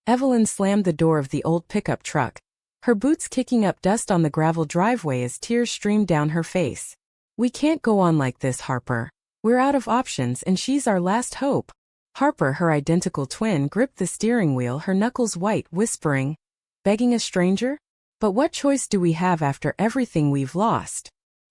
Evelyn slammed the door of the old pickup truck, her boots kicking up dust on the gravel driveway as tears streamed down her face. "We can't go on like this, Harper. We're out of options and she's our last hope." Harper, her identical twin, gripped the steering wheel, her knuckles white, whispering, "Begging a stranger? But what choice do we have after everything we've lost?"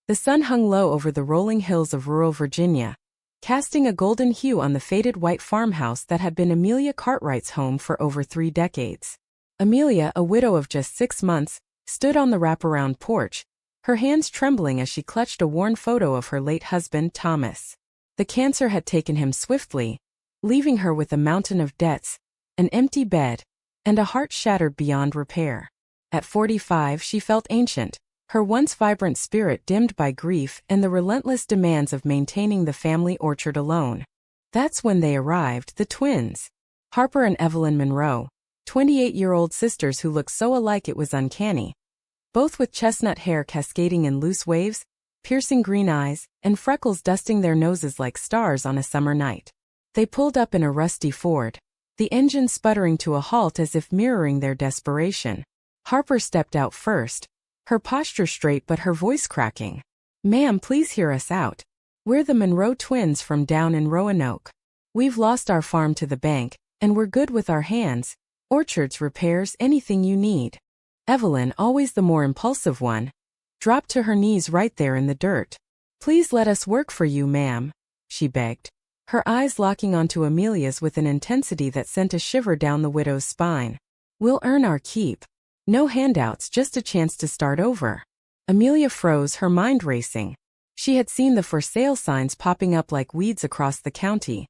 The sun hung low over the rolling hills of rural Virginia, casting a golden hue on the faded white farmhouse that had been Amelia Cartwright's home for over 3 decades. Amelia, a widow of just 6 months, stood on the wraparound porch, her hands trembling as she clutched a worn photo of her late husband, Thomas. The cancer had taken him swiftly, leaving her with a mountain of debts, an empty bed, and a heart shattered beyond repair. At 45, she felt ancient, her once vibrant spirit dimmed by grief and the relentless demands of maintaining the family orchard alone. That's when they arrived, the twins. Harper and Evelyn Monroe, 28-year-old sisters who looked so alike it was uncanny. Both with chestnut hair cascading in loose waves, piercing green eyes, and freckles dusting their noses like stars on a summer night. They pulled up in a rusty Ford, the engine sputtering to a halt as if mirroring their desperation. Harper stepped out first, her posture straight but her voice cracking. "Ma'am, please hear us out. We're the Monroe twins from down in Roanoke. We've lost our farm to the bank, and we're good with our hands, orchards, repairs, anything you need." Evelyn, always the more impulsive one, dropped to her knees right there in the dirt. "Please let us work for you, ma'am," she begged, her eyes locking onto Amelia's with an intensity that sent a shiver down the widow's spine. "We'll earn our keep. No handouts, just a chance to start over." Amelia froze, her mind racing. She had seen the for sale signs popping up like weeds across the county.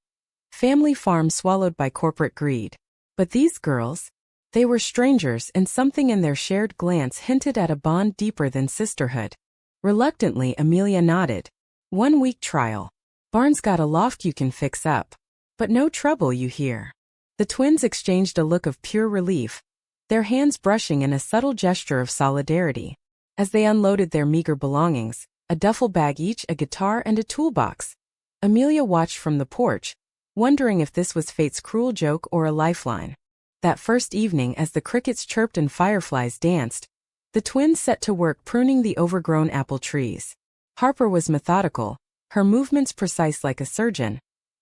Family farm swallowed by corporate greed. But these girls? They were strangers, and something in their shared glance hinted at a bond deeper than sisterhood. Reluctantly, Amelia nodded. "1-week trial. Barn's got a loft you can fix up. But no trouble, you hear." The twins exchanged a look of pure relief, their hands brushing in a subtle gesture of solidarity. As they unloaded their meager belongings, a duffel bag each, a guitar, and a toolbox, Amelia watched from the porch, wondering if this was fate's cruel joke or a lifeline. That first evening, as the crickets chirped and fireflies danced, the twins set to work pruning the overgrown apple trees. Harper was methodical, her movements precise like a surgeon,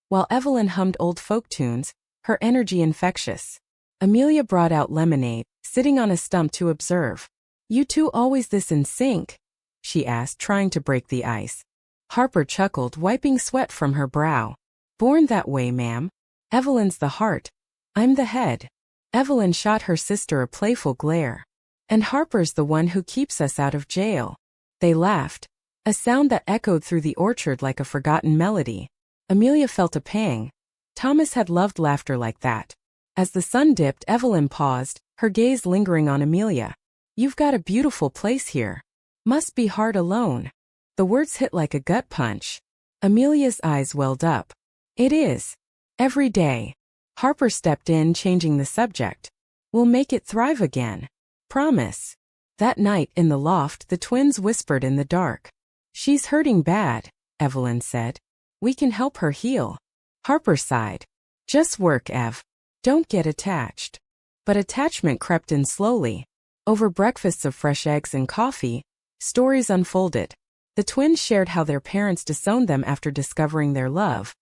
while Evelyn hummed old folk tunes, her energy infectious. Amelia brought out lemonade, sitting on a stump to observe. "You two always this in sync?" she asked, trying to break the ice. Harper chuckled, wiping sweat from her brow. "Born that way, ma'am. Evelyn's the heart. I'm the head." Evelyn shot her sister a playful glare. "And Harper's the one who keeps us out of jail." They laughed, a sound that echoed through the orchard like a forgotten melody. Amelia felt a pang. Thomas had loved laughter like that. As the sun dipped, Evelyn paused, her gaze lingering on Amelia. "You've got a beautiful place here. Must be hard alone." The words hit like a gut punch. Amelia's eyes welled up. "It is. Every day." Harper stepped in, changing the subject. "We'll make it thrive again. Promise." That night, in the loft, the twins whispered in the dark. "She's hurting bad," Evelyn said. "We can help her heal." Harper sighed. "Just work, Ev. Don't get attached." But attachment crept in slowly. Over breakfasts of fresh eggs and coffee, stories unfolded. The twins shared how their parents disowned them after discovering their love.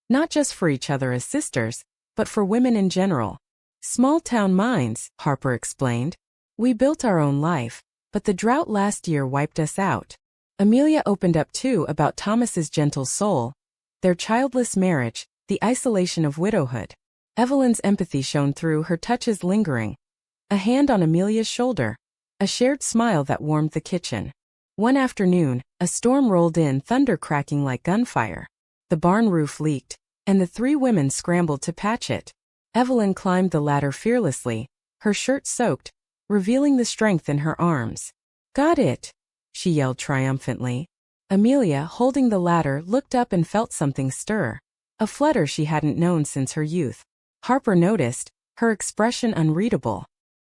Not just for each other as sisters, but for women in general. "Small-town minds," Harper explained. "We built our own life, but the drought last year wiped us out." Amelia opened up too, about Thomas's gentle soul, their childless marriage, the isolation of widowhood. Evelyn's empathy shone through, her touches lingering. A hand on Amelia's shoulder, a shared smile that warmed the kitchen. One afternoon, a storm rolled in, thunder cracking like gunfire. The barn roof leaked, and the 3 women scrambled to patch it. Evelyn climbed the ladder fearlessly, her shirt soaked, revealing the strength in her arms. "Got it!" she yelled triumphantly. Amelia, holding the ladder, looked up and felt something stir, a flutter she hadn't known since her youth. Harper noticed, her expression unreadable.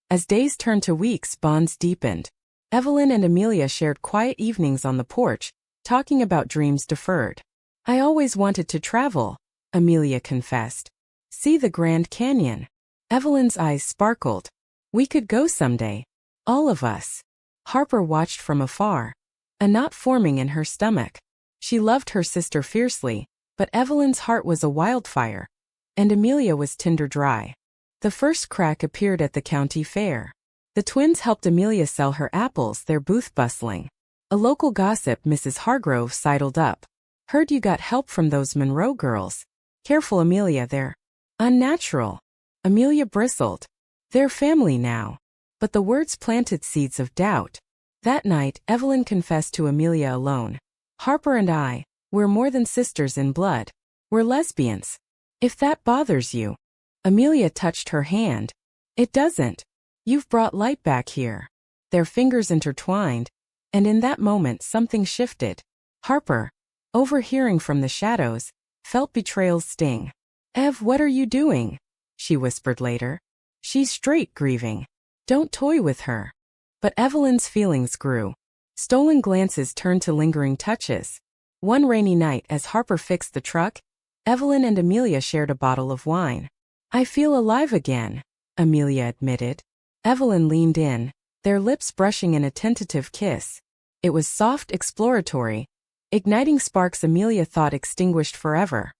As days turned to weeks, bonds deepened. Evelyn and Amelia shared quiet evenings on the porch, talking about dreams deferred. "I always wanted to travel," Amelia confessed. "See the Grand Canyon." Evelyn's eyes sparkled. We could go someday. All of us. Harper watched from afar, a knot forming in her stomach. She loved her sister fiercely, but Evelyn's heart was a wildfire, and Amelia was tinder dry. The first crack appeared at the county fair. The twins helped Amelia sell her apples, their booth bustling. A local gossip, Mrs. Hargrove, sidled up. Heard you got help from those Monroe girls. Careful, Amelia, they're unnatural. Amelia bristled. They're family now. But the words planted seeds of doubt. That night, Evelyn confessed to Amelia alone. Harper and I, we're more than sisters in blood. We're lesbians. If that bothers you. Amelia touched her hand. It doesn't. You've brought light back here. Their fingers intertwined, and in that moment something shifted. Harper, overhearing from the shadows, felt betrayal's sting. Ev, what are you doing? She whispered later. She's straight, grieving. Don't toy with her. But Evelyn's feelings grew. Stolen glances turned to lingering touches. One rainy night, as Harper fixed the truck, Evelyn and Amelia shared a bottle of wine. I feel alive again, Amelia admitted. Evelyn leaned in, their lips brushing in a tentative kiss. It was soft, exploratory, igniting sparks Amelia thought extinguished forever.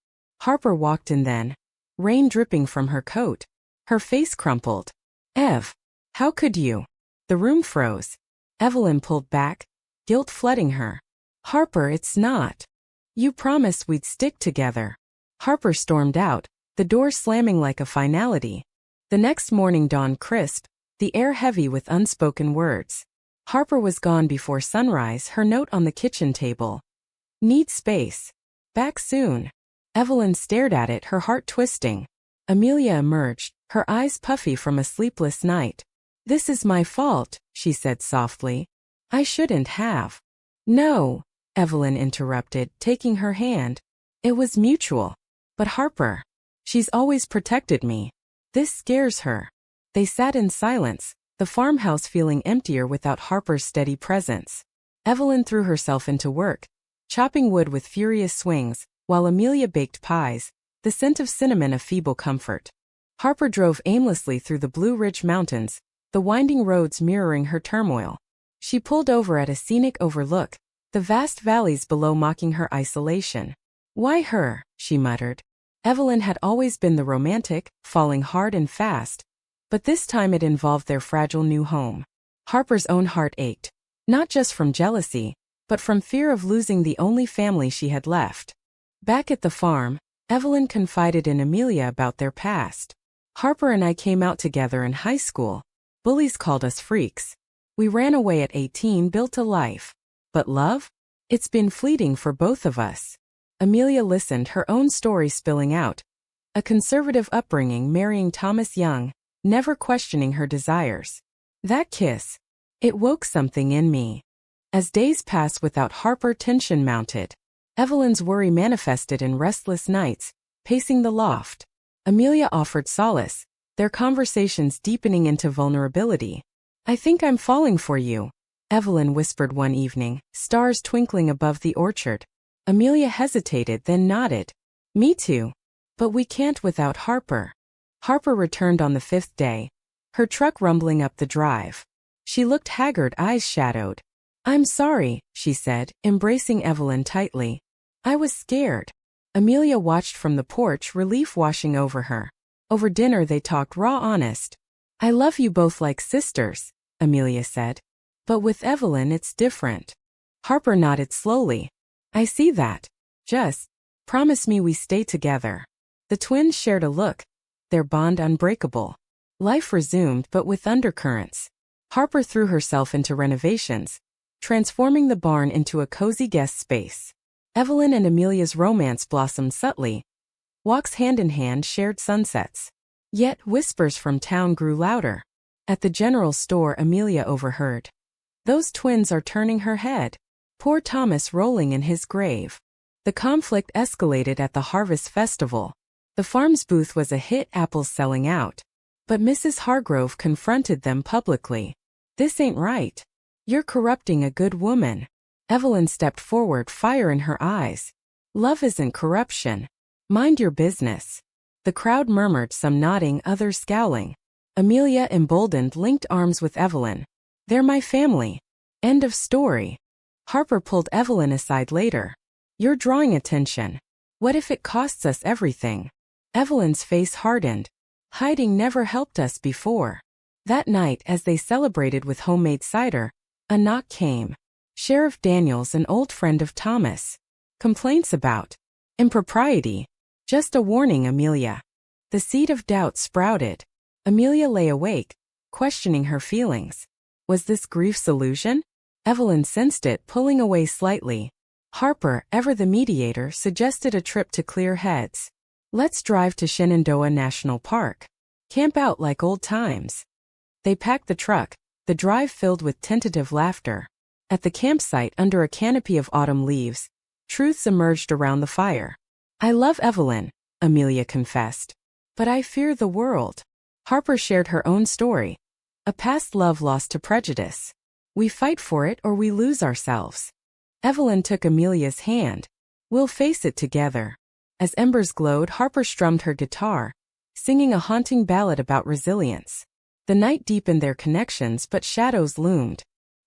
Harper walked in then, rain dripping from her coat. Her face crumpled. Ev, how could you? The room froze. Evelyn pulled back, guilt flooding her. Harper, it's not. You promised we'd stick together. Harper stormed out, the door slamming like a finality. The next morning dawned crisp, the air heavy with unspoken words. Harper was gone before sunrise, her note on the kitchen table. Need space. Back soon. Evelyn stared at it, her heart twisting. Amelia emerged, her eyes puffy from a sleepless night. This is my fault, she said softly. I shouldn't have. No, Evelyn interrupted, taking her hand. It was mutual. But Harper. She's always protected me. This scares her. They sat in silence, the farmhouse feeling emptier without Harper's steady presence. Evelyn threw herself into work, chopping wood with furious swings, while Amelia baked pies, the scent of cinnamon a feeble comfort. Harper drove aimlessly through the Blue Ridge Mountains, the winding roads mirroring her turmoil. She pulled over at a scenic overlook, the vast valleys below mocking her isolation. Why her? She muttered. Evelyn had always been the romantic, falling hard and fast. But this time it involved their fragile new home. Harper's own heart ached, not just from jealousy, but from fear of losing the only family she had left. Back at the farm, Evelyn confided in Amelia about their past. Harper and I came out together in high school. Bullies called us freaks. We ran away at 18, built a life. But love? It's been fleeting for both of us. Amelia listened, her own story spilling out. A conservative upbringing, marrying Thomas Young, never questioning her desires. That kiss. It woke something in me. As days passed without Harper, tension mounted. Evelyn's worry manifested in restless nights, pacing the loft. Amelia offered solace, their conversations deepening into vulnerability. I think I'm falling for you, Evelyn whispered one evening, stars twinkling above the orchard. Amelia hesitated, then nodded. Me too. But we can't without Harper. Harper returned on the 5th day, her truck rumbling up the drive. She looked haggard, eyes shadowed. I'm sorry, she said, embracing Evelyn tightly. I was scared. Amelia watched from the porch, relief washing over her. Over dinner they talked raw honest. I love you both like sisters, Amelia said. But with Evelyn it's different. Harper nodded slowly. I see that. Just promise me we stay together. The twins shared a look, their bond unbreakable. Life resumed, but with undercurrents. Harper threw herself into renovations, transforming the barn into a cozy guest space. Evelyn and Amelia's romance blossomed subtly. Walks hand in hand, shared sunsets. Yet whispers from town grew louder. At the general store, Amelia overheard. Those twins are turning her head. Poor Thomas rolling in his grave. The conflict escalated at the Harvest Festival. The farm's booth was a hit, apples selling out. But Mrs. Hargrove confronted them publicly. This ain't right. You're corrupting a good woman. Evelyn stepped forward, fire in her eyes. Love isn't corruption. Mind your business. The crowd murmured, some nodding, others scowling. Amelia, emboldened, linked arms with Evelyn. They're my family. End of story. Harper pulled Evelyn aside later. You're drawing attention. What if it costs us everything? Evelyn's face hardened. Hiding never helped us before. That night, as they celebrated with homemade cider, a knock came. Sheriff Daniels, an old friend of Thomas. Complaints about impropriety. Just a warning, Amelia. The seed of doubt sprouted. Amelia lay awake, questioning her feelings. Was this grief's illusion? Evelyn sensed it, pulling away slightly. Harper, ever the mediator, suggested a trip to clear heads. Let's drive to Shenandoah National Park. Camp out like old times. They packed the truck, the drive filled with tentative laughter. At the campsite, under a canopy of autumn leaves, truths emerged around the fire. I love Evelyn, Amelia confessed. But I fear the world. Harper shared her own story. A past love lost to prejudice. We fight for it or we lose ourselves. Evelyn took Amelia's hand. We'll face it together. As embers glowed, Harper strummed her guitar, singing a haunting ballad about resilience. The night deepened their connections, but shadows loomed.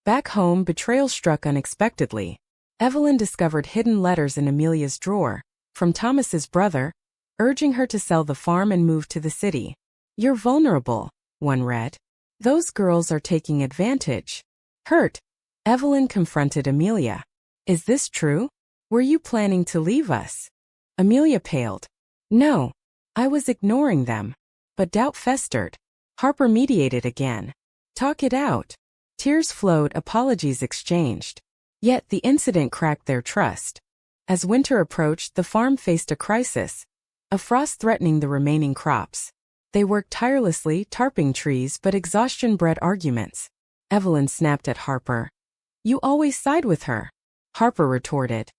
Back home, betrayal struck unexpectedly. Evelyn discovered hidden letters in Amelia's drawer, from Thomas's brother, urging her to sell the farm and move to the city. You're vulnerable, one read. Those girls are taking advantage. Hurt. Evelyn confronted Amelia. Is this true? Were you planning to leave us? Amelia paled. No. I was ignoring them. But doubt festered. Harper mediated again. Talk it out. Tears flowed, apologies exchanged. Yet the incident cracked their trust. As winter approached, the farm faced a crisis. A frost threatening the remaining crops. They worked tirelessly, tarping trees, but exhaustion bred arguments. Evelyn snapped at Harper. You always side with her. Harper retorted.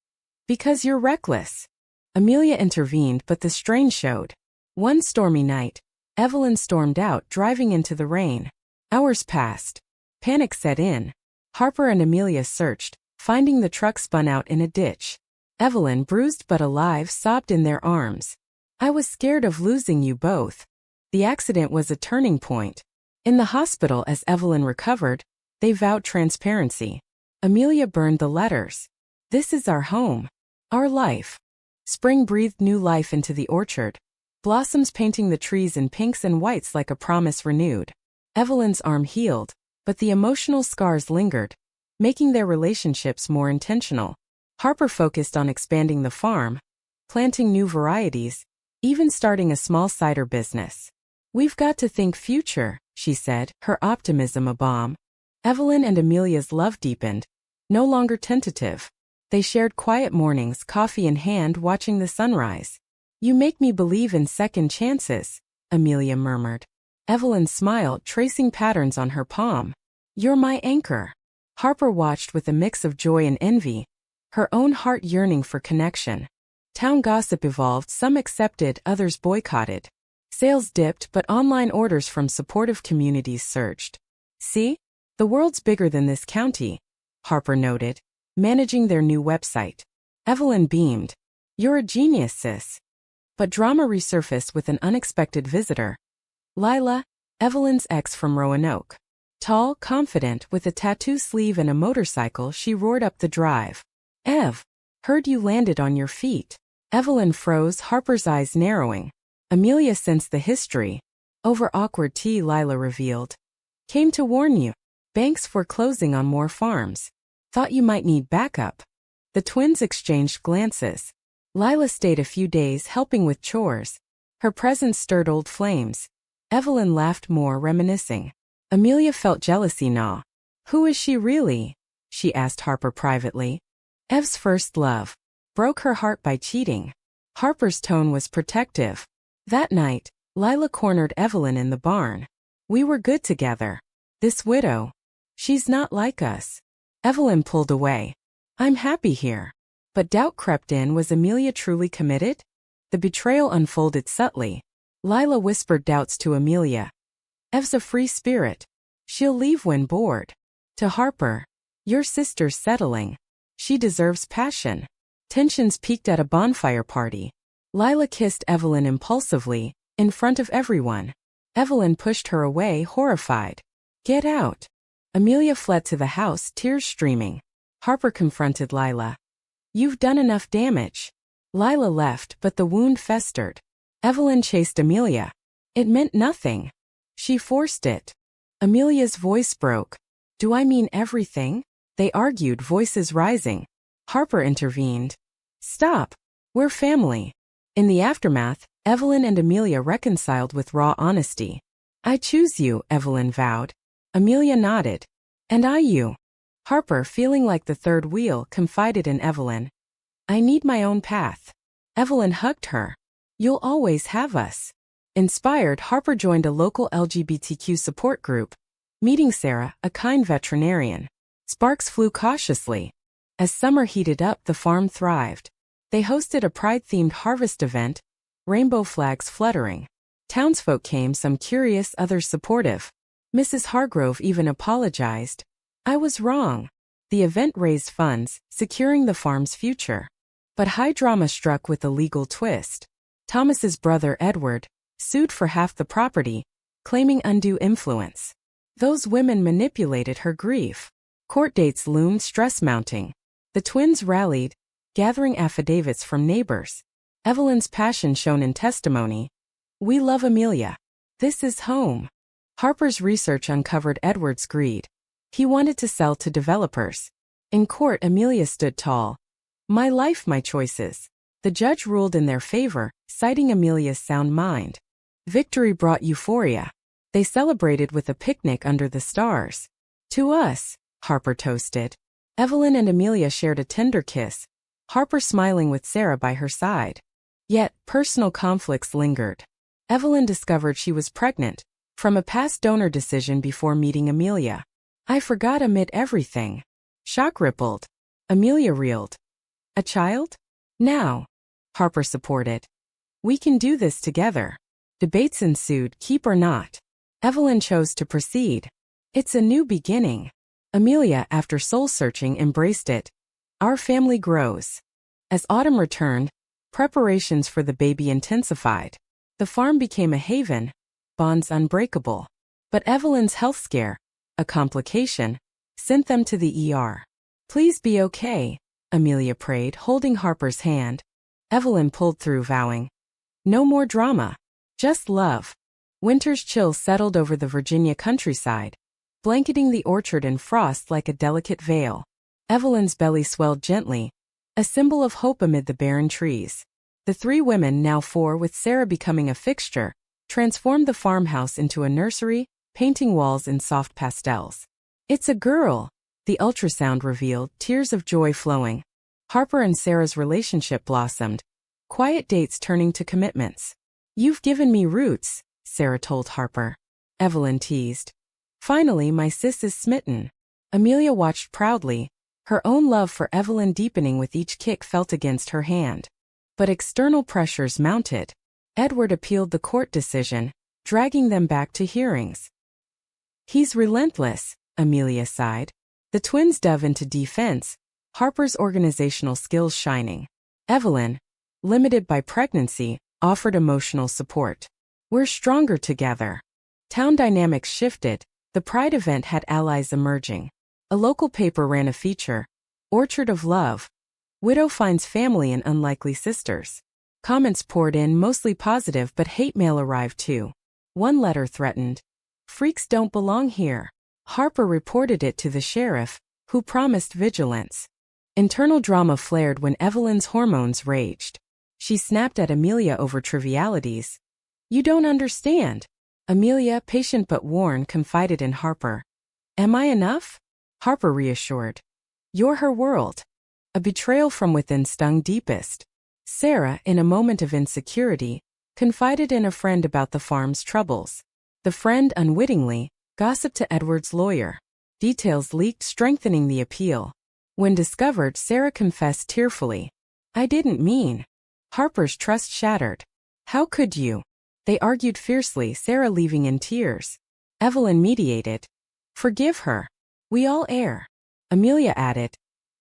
Because you're reckless. Amelia intervened, but the strain showed. One stormy night, Evelyn stormed out, driving into the rain. Hours passed. Panic set in. Harper and Amelia searched, finding the truck spun out in a ditch. Evelyn, bruised but alive, sobbed in their arms. I was scared of losing you both. The accident was a turning point. In the hospital, as Evelyn recovered, they vowed transparency. Amelia burned the letters. This is our home. Our life. Spring breathed new life into the orchard, blossoms painting the trees in pinks and whites like a promise renewed. Evelyn's arm healed, but the emotional scars lingered, making their relationships more intentional. Harper focused on expanding the farm, planting new varieties, even starting a small cider business. We've got to think future, she said, her optimism a bomb. Evelyn and Amelia's love deepened, no longer tentative. They shared quiet mornings, coffee in hand, watching the sunrise. You make me believe in second chances, Amelia murmured. Evelyn smiled, tracing patterns on her palm. You're my anchor. Harper watched with a mix of joy and envy, her own heart yearning for connection. Town gossip evolved, some accepted, others boycotted. Sales dipped, but online orders from supportive communities surged. See? The world's bigger than this county, Harper noted, managing their new website. Evelyn beamed. You're a genius, sis. But drama resurfaced with an unexpected visitor. Lila, Evelyn's ex from Roanoke. Tall, confident, with a tattoo sleeve and a motorcycle, she roared up the drive. Ev, heard you landed on your feet. Evelyn froze, Harper's eyes narrowing. Amelia sensed the history. Over awkward tea, Lila revealed. Came to warn you. Banks foreclosing on more farms. Thought you might need backup. The twins exchanged glances. Lila stayed a few days helping with chores. Her presence stirred old flames. Evelyn laughed more, reminiscing. Amelia felt jealousy gnaw. Who is she really? She asked Harper privately. Ev's first love. Broke her heart by cheating. Harper's tone was protective. That night, Lila cornered Evelyn in the barn. We were good together. This widow. She's not like us. Evelyn pulled away. I'm happy here. But doubt crept in. Was Amelia truly committed? The betrayal unfolded subtly. Lila whispered doubts to Amelia. Ev's a free spirit. She'll leave when bored. To Harper. Your sister's settling. She deserves passion. Tensions peaked at a bonfire party. Lila kissed Evelyn impulsively, in front of everyone. Evelyn pushed her away, horrified. Get out. Amelia fled to the house, tears streaming. Harper confronted Lila. You've done enough damage. Lila left, but the wound festered. Evelyn chased Amelia. It meant nothing. She forced it. Amelia's voice broke. Do I mean everything? They argued, voices rising. Harper intervened. Stop. We're family. In the aftermath, Evelyn and Amelia reconciled with raw honesty. I choose you, Evelyn vowed. Amelia nodded. And I you. Harper, feeling like the third wheel, confided in Evelyn. I need my own path. Evelyn hugged her. You'll always have us. Inspired, Harper joined a local LGBTQ support group. Meeting Sarah, a kind veterinarian. Sparks flew cautiously. As summer heated up, the farm thrived. They hosted a pride-themed harvest event, rainbow flags fluttering. Townsfolk came, some curious, others supportive. Mrs. Hargrove even apologized. I was wrong. The event raised funds, securing the farm's future. But high drama struck with a legal twist. Thomas's brother Edward sued for half the property, claiming undue influence. Those women manipulated her grief. Court dates loomed, stress mounting. The twins rallied, gathering affidavits from neighbors. Evelyn's passion shone in testimony. We love Amelia. This is home. Harper's research uncovered Edward's greed. He wanted to sell to developers. In court, Amelia stood tall. My life, my choices. The judge ruled in their favor, citing Amelia's sound mind. Victory brought euphoria. They celebrated with a picnic under the stars. To us, Harper toasted. Evelyn and Amelia shared a tender kiss, Harper smiling with Sarah by her side. Yet, personal conflicts lingered. Evelyn discovered she was pregnant, from a past donor decision before meeting Amelia. I forgot amid everything. Shock rippled. Amelia reeled. A child? Now. Harper supported. We can do this together. Debates ensued, keep or not. Evelyn chose to proceed. It's a new beginning. Amelia, after soul-searching, embraced it. Our family grows. As autumn returned, preparations for the baby intensified. The farm became a haven, bonds unbreakable. But Evelyn's health scare, a complication, sent them to the ER. Please be okay, Amelia prayed, holding Harper's hand. Evelyn pulled through, vowing. No more drama. Just love. Winter's chill settled over the Virginia countryside, blanketing the orchard in frost like a delicate veil. Evelyn's belly swelled gently, a symbol of hope amid the barren trees. The three women, now four with Sarah becoming a fixture, transformed the farmhouse into a nursery, painting walls in soft pastels. It's a girl, the ultrasound revealed, tears of joy flowing. Harper and Sarah's relationship blossomed, quiet dates turning to commitments. You've given me roots, Sarah told Harper. Evelyn teased. Finally, my sis is smitten. Amelia watched proudly, her own love for Evelyn deepening with each kick felt against her hand. But external pressures mounted. Edward appealed the court decision, dragging them back to hearings. He's relentless, Amelia sighed. The twins dove into defense, Harper's organizational skills shining. Evelyn, limited by pregnancy, offered emotional support. We're stronger together. Town dynamics shifted. The Pride event had allies emerging. A local paper ran a feature, Orchard of Love. Widow finds family in unlikely sisters. Comments poured in, mostly positive, but hate mail arrived too. One letter threatened. Freaks don't belong here. Harper reported it to the sheriff, who promised vigilance. Internal drama flared when Evelyn's hormones raged. She snapped at Amelia over trivialities. You don't understand. Amelia, patient but worn, confided in Harper. Am I enough? Harper reassured. You're her world. A betrayal from within stung deepest. Sarah, in a moment of insecurity, confided in a friend about the farm's troubles. The friend, unwittingly, gossiped to Edward's lawyer. Details leaked, strengthening the appeal. When discovered, Sarah confessed tearfully. I didn't mean. Harper's trust shattered. How could you? They argued fiercely, Sarah leaving in tears. Evelyn mediated. Forgive her. We all err. Amelia added.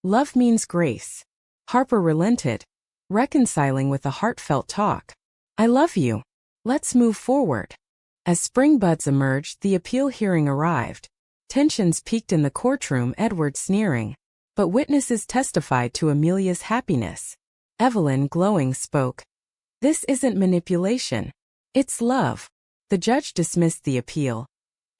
Love means grace. Harper relented. reconciling with a heartfelt talk. I love you. Let's move forward. As spring buds emerged, the appeal hearing arrived. Tensions peaked in the courtroom, Edward sneering. But witnesses testified to Amelia's happiness. Evelyn, glowing, spoke. This isn't manipulation. It's love. The judge dismissed the appeal.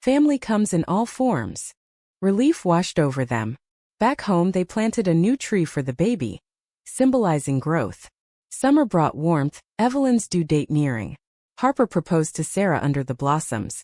Family comes in all forms. Relief washed over them. Back home they planted a new tree for the baby, symbolizing growth. Summer brought warmth, Evelyn's due date nearing. Harper proposed to Sarah under the blossoms.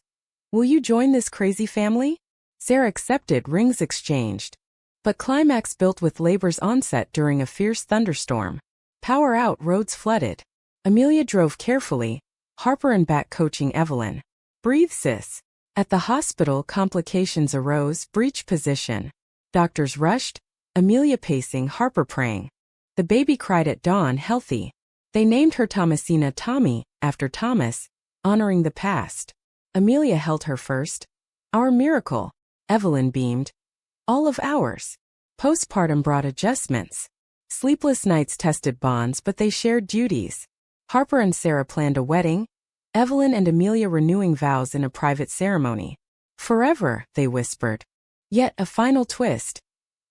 Will you join this crazy family? Sarah accepted, rings exchanged. But climax built with labor's onset during a fierce thunderstorm. Power out, roads flooded. Amelia drove carefully, Harper and back coaching Evelyn. Breathe, sis. At the hospital, complications arose, breech position. Doctors rushed, Amelia pacing, Harper praying. The baby cried at dawn, healthy. They named her Thomasina, Tommy, after Thomas, honoring the past. Amelia held her first. Our miracle. Evelyn beamed. All of ours. Postpartum brought adjustments. Sleepless nights tested bonds, but they shared duties. Harper and Sarah planned a wedding, Evelyn and Amelia renewing vows in a private ceremony. Forever, they whispered. Yet a final twist.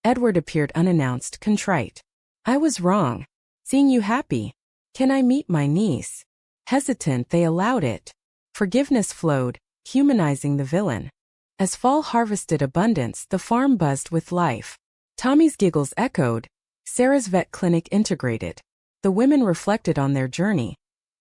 Edward appeared unannounced, contrite. I was wrong. Seeing you happy. Can I meet my niece? Hesitant, they allowed it. Forgiveness flowed, humanizing the villain. As fall harvested abundance, the farm buzzed with life. Tommy's giggles echoed. Sarah's vet clinic integrated. The women reflected on their journey.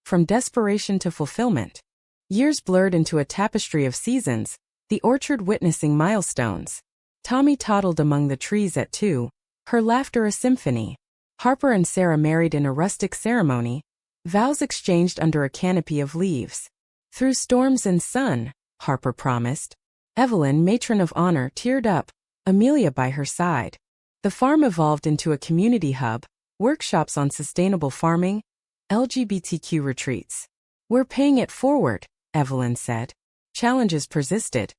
From desperation to fulfillment. Years blurred into a tapestry of seasons, the orchard witnessing milestones. Tommy toddled among the trees at 2, her laughter a symphony. Harper and Sarah married in a rustic ceremony, vows exchanged under a canopy of leaves. Through storms and sun, Harper promised. Evelyn, matron of honor, teared up, Amelia by her side. The farm evolved into a community hub, workshops on sustainable farming, LGBTQ retreats. We're paying it forward, Evelyn said. Challenges persisted.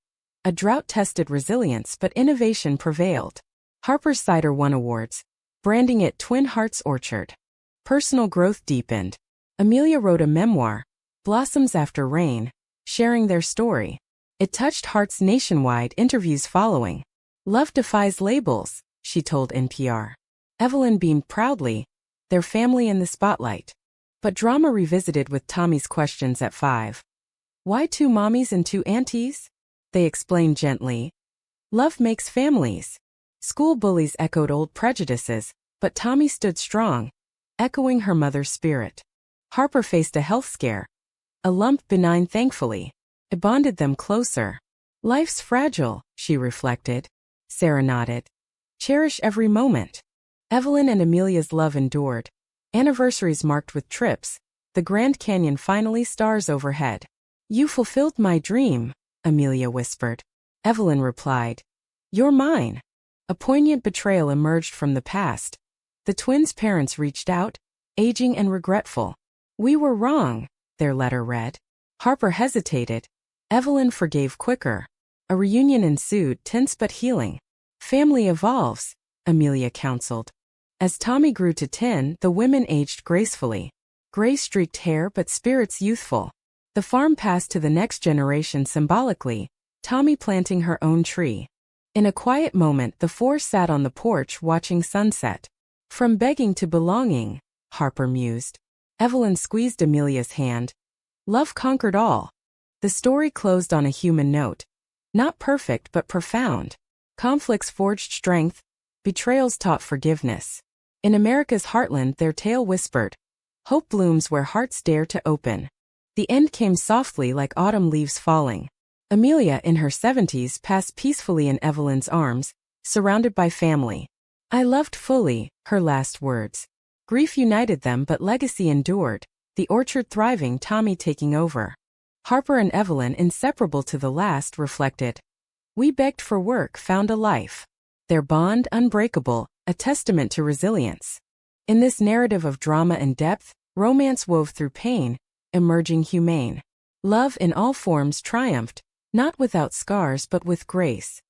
A drought tested resilience, but innovation prevailed. Harper's Cider won awards, branding it Twin Hearts Orchard. Personal growth deepened. Amelia wrote a memoir, Blossoms After Rain, sharing their story. It touched hearts nationwide, interviews following. Love defies labels, she told NPR. Evelyn beamed proudly, their family in the spotlight. But drama revisited with Tommy's questions at 5. Why 2 mommies and 2 aunties? They explained gently. Love makes families. School bullies echoed old prejudices, but Tommy stood strong, echoing her mother's spirit. Harper faced a health scare. A lump benign, thankfully. It bonded them closer. Life's fragile, she reflected. Sarah nodded. Cherish every moment. Evelyn and Amelia's love endured. Anniversaries marked with trips. The Grand Canyon finally stars overhead. You fulfilled my dream, Amelia whispered. Evelyn replied. You're mine. A poignant betrayal emerged from the past. The twins' parents reached out, aging and regretful. We were wrong, their letter read. Harper hesitated. Evelyn forgave quicker. A reunion ensued, tense but healing. Family evolves, Amelia counseled. As Tommy grew to 10, the women aged gracefully. Gray-streaked hair but spirits youthful. The farm passed to the next generation symbolically, Tommy planting her own tree. In a quiet moment, the 4 sat on the porch watching sunset. From begging to belonging, Harper mused. Evelyn squeezed Amelia's hand. Love conquered all. The story closed on a human note. Not perfect but profound. Conflicts forged strength. Betrayals taught forgiveness. In America's heartland, their tale whispered. Hope blooms where hearts dare to open. The end came softly like autumn leaves falling. Amelia, in her 70s, passed peacefully in Evelyn's arms, surrounded by family. I loved fully, her last words. Grief united them but legacy endured, the orchard thriving, Tommy taking over. Harper and Evelyn, inseparable to the last, reflected. We begged for work, found a life. Their bond, unbreakable, a testament to resilience. In this narrative of drama and depth, romance wove through pain, emerging humane. Love in all forms triumphed, not without scars but with grace.